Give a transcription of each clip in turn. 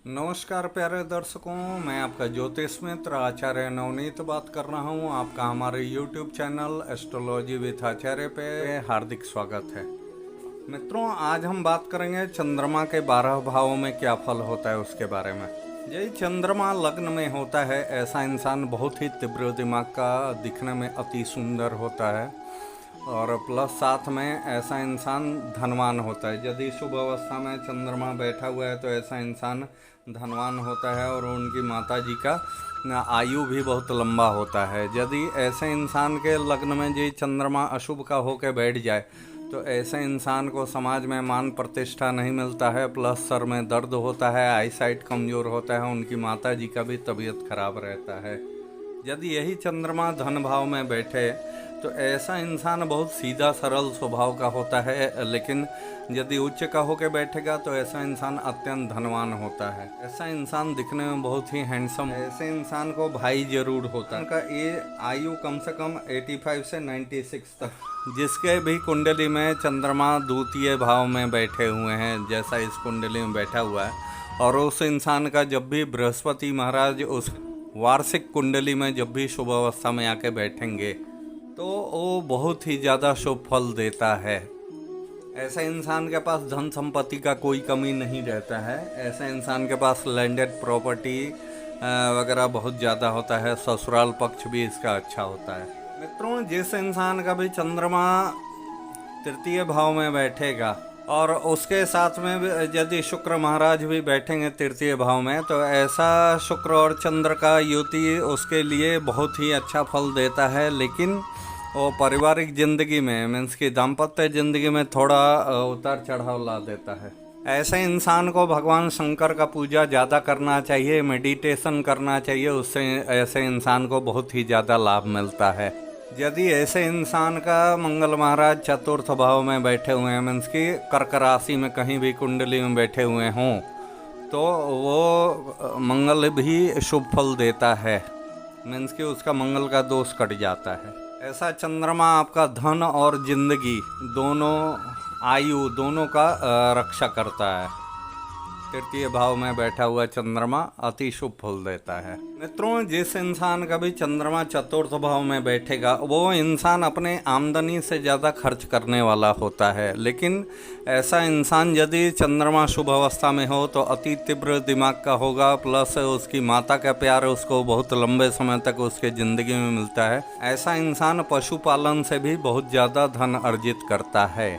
नमस्कार प्यारे दर्शकों, मैं आपका ज्योतिष मित्र आचार्य नवनीत बात कर रहा हूँ। आपका हमारे YouTube चैनल एस्ट्रोलॉजी विथ आचार्य पे हार्दिक स्वागत है। मित्रों, आज हम बात करेंगे चंद्रमा के 12 भावों में क्या फल होता है उसके बारे में। यही चंद्रमा लग्न में होता है, ऐसा इंसान बहुत ही तीव्र दिमाग का, दिखने में अति सुंदर होता है और प्लस साथ में ऐसा इंसान धनवान होता है। यदि शुभ अवस्था में चंद्रमा बैठा हुआ है तो ऐसा इंसान धनवान होता है और उनकी माता जी का आयु भी बहुत लंबा होता है। यदि ऐसे इंसान के लग्न में जो चंद्रमा अशुभ का होकर बैठ जाए तो ऐसे इंसान को समाज में मान प्रतिष्ठा नहीं मिलता है, प्लस सर में दर्द होता है, आई साइट कमज़ोर होता है, उनकी माता जी का भी तबीयत खराब रहता है। यदि यही चंद्रमा धन भाव में बैठे तो ऐसा इंसान बहुत सीधा सरल स्वभाव का होता है, लेकिन यदि उच्च का होकर बैठेगा तो ऐसा इंसान अत्यंत धनवान होता है। ऐसा इंसान दिखने में बहुत ही हैंडसम, ऐसे इंसान को भाई जरूर होता है। उनका ये आयु कम से कम 85 से 96 तक। जिसके भी कुंडली में चंद्रमा द्वितीय भाव में बैठे हुए हैं, जैसा इस कुंडली में बैठा हुआ है, और उस इंसान का जब भी बृहस्पति महाराज उस वार्षिक कुंडली में जब भी शुभ अवस्था में आके बैठेंगे तो वो बहुत ही ज़्यादा शुभ फल देता है। ऐसे इंसान के पास धन संपत्ति का कोई कमी नहीं रहता है। ऐसे इंसान के पास लैंडेड प्रॉपर्टी वगैरह बहुत ज़्यादा होता है। ससुराल पक्ष भी इसका अच्छा होता है। मित्रों, जिस इंसान का भी चंद्रमा तृतीय भाव में बैठेगा और उसके साथ में यदि शुक्र महाराज भी बैठेंगे तृतीय भाव में, तो ऐसा शुक्र और चंद्र का युति उसके लिए बहुत ही अच्छा फल देता है। लेकिन वो पारिवारिक ज़िंदगी में, मीन्स की दाम्पत्य ज़िंदगी में थोड़ा उतार चढ़ाव ला देता है। ऐसे इंसान को भगवान शंकर का पूजा ज़्यादा करना चाहिए, मेडिटेशन करना चाहिए, उससे ऐसे इंसान को बहुत ही ज़्यादा लाभ मिलता है। यदि ऐसे इंसान का मंगल महाराज चतुर्थ भाव में बैठे हुए हैं, मीन्स की कर्क राशि में कहीं भी कुंडली में बैठे हुए हों, तो वो मंगल भी शुभ फल देता है, मीन्स कि उसका मंगल का दोष कट जाता है। ऐसा चंद्रमा आपका धन और जिंदगी दोनों, आयु दोनों का रक्षा करता है। तृतीय भाव में बैठा हुआ चंद्रमा अति शुभ फल देता है। मित्रों, जिस इंसान का भी चंद्रमा चतुर्थ भाव में बैठेगा वो इंसान अपने आमदनी से ज़्यादा खर्च करने वाला होता है। लेकिन ऐसा इंसान यदि चंद्रमा शुभ अवस्था में हो तो अति तीव्र दिमाग का होगा, प्लस उसकी माता का प्यार उसको बहुत लंबे समय तक उसके ज़िंदगी में मिलता है। ऐसा इंसान पशुपालन से भी बहुत ज़्यादा धन अर्जित करता है।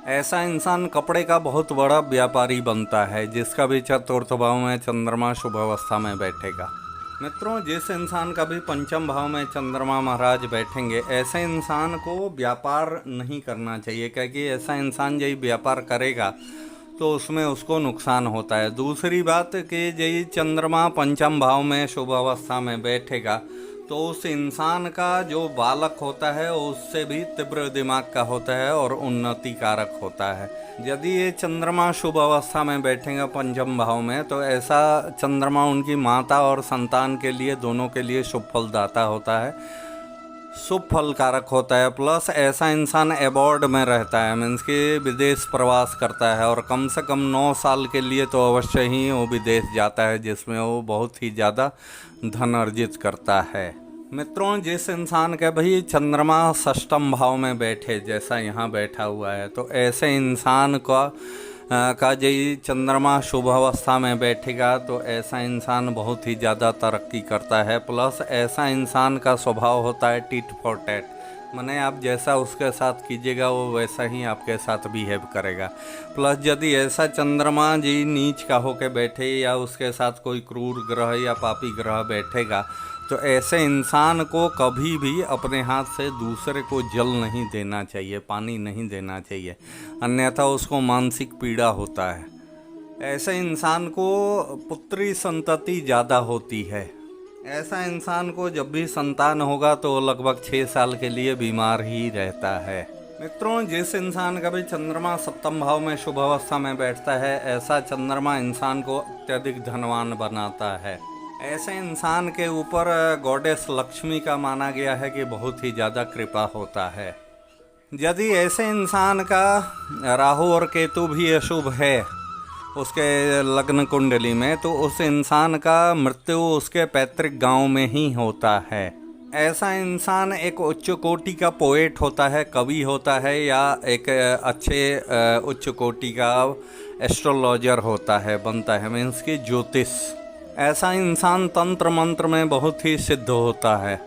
ऐसा इंसान कपड़े का बहुत बड़ा व्यापारी बनता है, जिसका भी चतुर्थ भाव में चंद्रमा शुभ अवस्था में बैठेगा। मित्रों, जिस इंसान का भी पंचम भाव में चंद्रमा महाराज बैठेंगे, ऐसे इंसान को व्यापार नहीं करना चाहिए, क्योंकि ऐसा इंसान यही व्यापार करेगा तो उसमें उसको नुकसान होता है। दूसरी बात कि यही चंद्रमा पंचम भाव में शुभ अवस्था में बैठेगा तो उस इंसान का जो बालक होता है उससे भी तीव्र दिमाग का होता है और उन्नति कारक होता है। यदि ये चंद्रमा शुभ अवस्था में बैठेगा पंचम भाव में तो ऐसा चंद्रमा उनकी माता और संतान के लिए, दोनों के लिए शुभ फलदाता होता है, शुभ फल कारक होता है। प्लस ऐसा इंसान एबॉर्ड में रहता है, मीन्स कि विदेश प्रवास करता है और कम से कम 9 साल के लिए तो अवश्य ही वो विदेश जाता है, जिसमें वो बहुत ही ज़्यादा धन अर्जित करता है। मित्रों, जिस इंसान के भाई चंद्रमा षष्ठम भाव में बैठे, जैसा यहाँ बैठा हुआ है, तो ऐसे इंसान का यदि चंद्रमा शुभ अवस्था में बैठेगा तो ऐसा इंसान बहुत ही ज़्यादा तरक्की करता है। प्लस ऐसा इंसान का स्वभाव होता है टिट फॉर टैट, माने आप जैसा उसके साथ कीजिएगा वो वैसा ही आपके साथ बिहेव करेगा। प्लस यदि ऐसा चंद्रमा जी नीच का होके बैठे या उसके साथ कोई क्रूर ग्रह या पापी ग्रह बैठेगा तो ऐसे इंसान को कभी भी अपने हाथ से दूसरे को जल नहीं देना चाहिए, पानी नहीं देना चाहिए, अन्यथा उसको मानसिक पीड़ा होता है। ऐसे इंसान को पुत्री संतति ज़्यादा होती है। ऐसा इंसान को जब भी संतान होगा तो लगभग 6 साल के लिए बीमार ही रहता है। मित्रों, जिस इंसान का भी चंद्रमा सप्तम भाव में शुभ अवस्था में बैठता है, ऐसा चंद्रमा इंसान को अत्यधिक धनवान बनाता है। ऐसे इंसान के ऊपर गॉडेस लक्ष्मी का माना गया है कि बहुत ही ज़्यादा कृपा होता है। यदि ऐसे इंसान का राहु और केतु भी अशुभ है उसके लग्न कुंडली में, तो उस इंसान का मृत्यु उसके पैतृक गांव में ही होता है। ऐसा इंसान एक उच्च कोटि का पोएट होता है, कवि होता है, या एक अच्छे उच्च कोटि का एस्ट्रोलॉजर होता है, बनता है, मीन्स की ज्योतिष। ऐसा इंसान तंत्र मंत्र में बहुत ही सिद्ध होता है।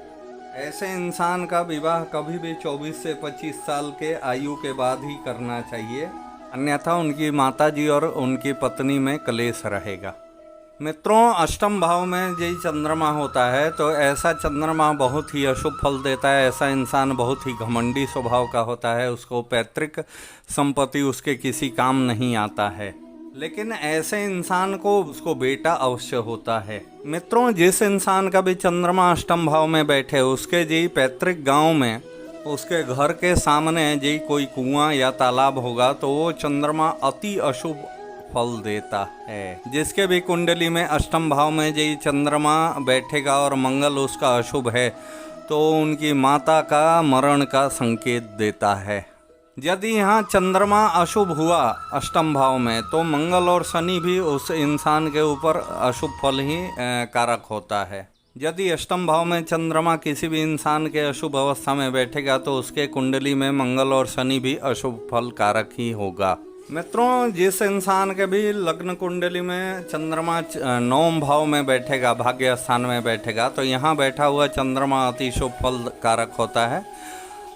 ऐसे इंसान का विवाह कभी भी 24 से 25 साल के आयु के बाद ही करना चाहिए, अन्यथा उनकी माताजी और उनकी पत्नी में क्लेश रहेगा। मित्रों, अष्टम भाव में यही चंद्रमा होता है, तो ऐसा चंद्रमा बहुत ही अशुभ फल देता है। ऐसा इंसान बहुत ही घमंडी स्वभाव का होता है, उसको पैतृक संपत्ति उसके किसी काम नहीं आता है। लेकिन ऐसे इंसान को उसको बेटा अवश्य होता है। मित्रों, जिस इंसान का भी चंद्रमा अष्टम भाव में बैठे, उसके जी पैतृक गांव में, उसके घर के सामने जी कोई कुआं या तालाब होगा, तो वो चंद्रमा अति अशुभ फल देता है। जिसके भी कुंडली में अष्टम भाव में जी चंद्रमा बैठेगा और मंगल उसका अशुभ है, तो उनकी माता का मरण का संकेत देता है। यदि यहाँ चंद्रमा अशुभ हुआ अष्टम भाव में, तो मंगल और शनि भी उस इंसान के ऊपर अशुभ फल ही कारक होता है। यदि अष्टम भाव में चंद्रमा किसी भी इंसान के अशुभ अवस्था में बैठेगा, तो उसके कुंडली में मंगल और शनि भी अशुभ फल कारक ही होगा। मित्रों, जिस इंसान के भी लग्न कुंडली में चंद्रमा नवम भाव में बैठेगा, भाग्य स्थान में बैठेगा, तो यहाँ बैठा हुआ चंद्रमा अति शुभ फल कारक होता है।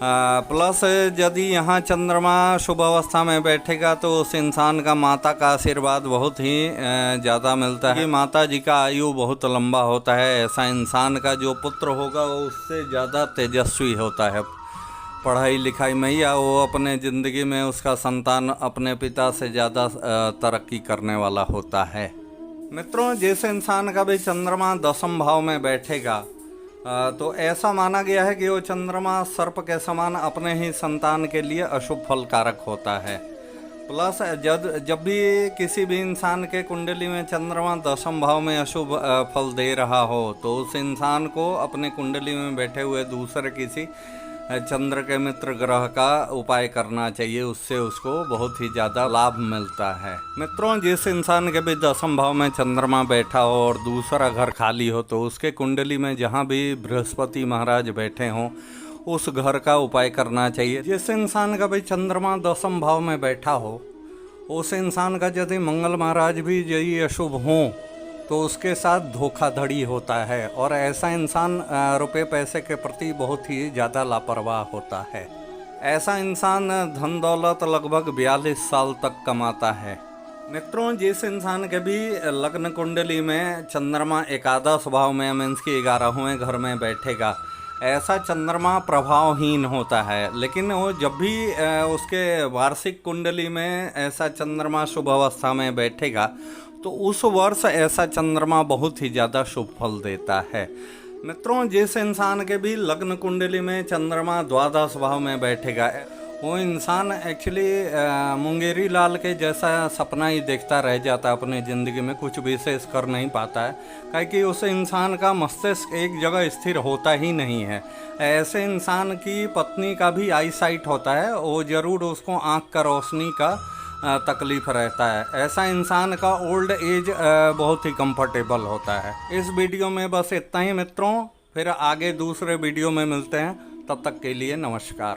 प्लस यदि यहाँ चंद्रमा शुभ अवस्था में बैठेगा, तो उस इंसान का माता का आशीर्वाद बहुत ही ज़्यादा मिलता है। माता जी का आयु बहुत लंबा होता है। ऐसा इंसान का जो पुत्र होगा वो उससे ज़्यादा तेजस्वी होता है पढ़ाई लिखाई में, या वो अपने ज़िंदगी में उसका संतान अपने पिता से ज़्यादा तरक्की करने वाला होता है। मित्रों, जिस इंसान का भी चंद्रमा दसम भाव में बैठेगा, तो ऐसा माना गया है कि वो चंद्रमा सर्प के समान अपने ही संतान के लिए अशुभ फल कारक होता है। प्लस जब भी किसी भी इंसान के कुंडली में चंद्रमा दसम भाव में अशुभ फल दे रहा हो, तो उस इंसान को अपने कुंडली में बैठे हुए दूसरे किसी चंद्र के मित्र ग्रह का उपाय करना चाहिए, उससे उसको बहुत ही ज़्यादा लाभ मिलता है। मित्रों, जिस इंसान के भी दसम भाव में चंद्रमा बैठा हो और दूसरा घर खाली हो, तो उसके कुंडली में जहाँ भी बृहस्पति महाराज बैठे हों, उस घर का उपाय करना चाहिए। जिस इंसान का भी चंद्रमा दसम भाव में बैठा हो, उस इंसान का यदि मंगल महाराज भी यही अशुभ हों, तो उसके साथ धोखाधड़ी होता है, और ऐसा इंसान रुपए पैसे के प्रति बहुत ही ज़्यादा लापरवाह होता है। ऐसा इंसान धन दौलत लगभग 42 साल तक कमाता है। मित्रों, जिस इंसान के भी लग्न कुंडली में चंद्रमा एकादश भाव में, मीन्स की 11वें घर में बैठेगा, ऐसा चंद्रमा प्रभावहीन होता है। लेकिन वो जब भी उसके वार्षिक कुंडली में ऐसा चंद्रमा शुभ अवस्था में बैठेगा, तो उस वर्ष ऐसा चंद्रमा बहुत ही ज़्यादा शुभ फल देता है। मित्रों, जिस इंसान के भी लग्न कुंडली में चंद्रमा द्वादश भाव में बैठेगा, वो इंसान एक्चुअली मुंगेरी लाल के जैसा सपना ही देखता रह जाता है, अपनी ज़िंदगी में कुछ विशेष कर नहीं पाता है, क्योंकि उस इंसान का मस्तिष्क एक जगह स्थिर होता ही नहीं है। ऐसे इंसान की पत्नी का भी आई साइट होता है, वो ज़रूर उसको आँख का रोशनी का तकलीफ रहता है। ऐसा इंसान का ओल्ड एज बहुत ही कंफर्टेबल होता है। इस वीडियो में बस इतना ही मित्रों, फिर आगे दूसरे वीडियो में मिलते हैं। तब तक के लिए नमस्कार।